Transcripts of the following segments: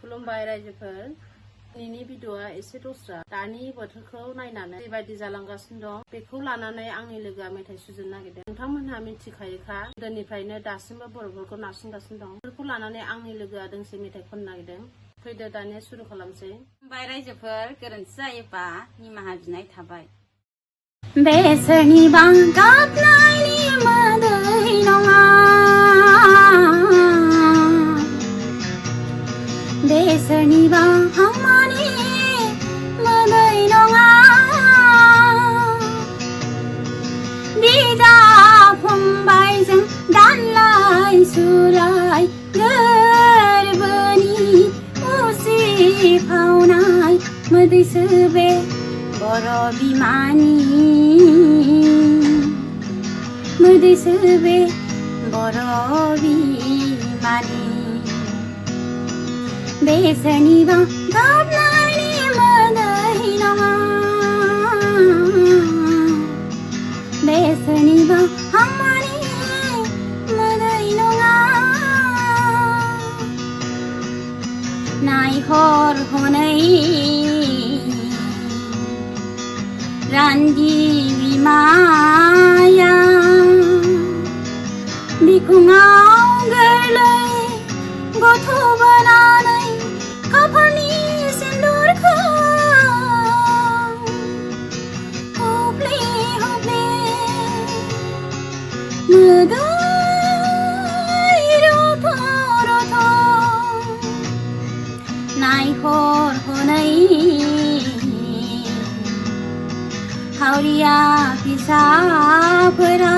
खुलुमबाय रायजोफोर दिनैनि भिडिअआ एसे दस्रा दानि बोथोरखौ नायनानै बेबायदि जालांगासिनो दं बेखौ लानानै आंनि लोगोआ मेथाइ सुजुनो नागिरदों। नोंथांमोनहा मिथिखायोखा गोदोनिफ्रायनो दासिमबो बर'फोरखौ नारसिनगासिनो दं। बेफोरखौ लानानै आंनि लोगोआ दोंसे मेथाइ खननो नागिरदों। फैदो दानिया सुरु खालामसै। खुलुमबाय रायजोफोर गोरोन्थि जायोबा निमाहा बिनाय थाबाय। बे सोरनिबा गाबनायनि मोदै नङा बे सोरनिबा हांमानि मोदै नङा बिदा फंबायजों दानलाय सुलाय गोरबोनि उसिफावनाय मोदैसो बे बर' बिमानि मोदैसो बे बर' बिमानि बे सोरनिबा गाबनायनि मोदै नङा बे सोरनिबा हांमानि मोदै नङा नायहर हनै रान्दि बिमाया बिखुङाव गोरलै गथ' बोनानै खाफालनि सिन्दुरखौ हुब्ले हुब्ले मोदै रथ' रथ' नायहर हनै हावरिया फिसाफोरा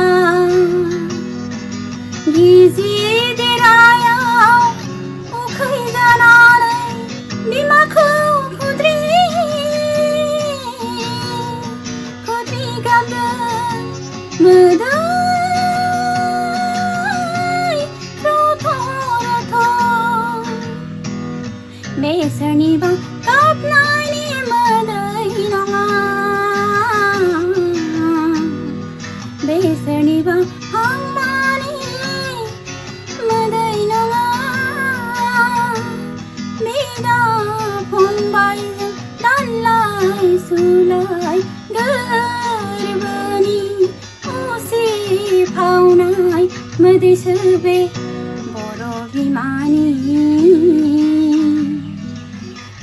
गिजि देरायाव उखै जानानै बिमाखौ खुद्रि खुद्रि गाबदों मोदै रथ' रथ' बे सोरनिबा गाबनायनि मोदै नङा बे सोरनिबा हांमानि मोदै नङा बिदा फंबायजों दानलाय सुलाय गोरबोनि उसिफावनाय मोदैसो बे बर' बिमानि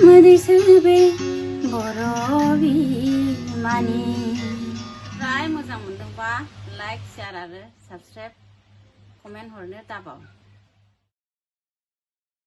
मोदैसो बे बर' बिमानि। मोजां मोनदोंबा लाइक शेयार आरो साबस्क्राइब कमेन्ट हरनो दाबाव।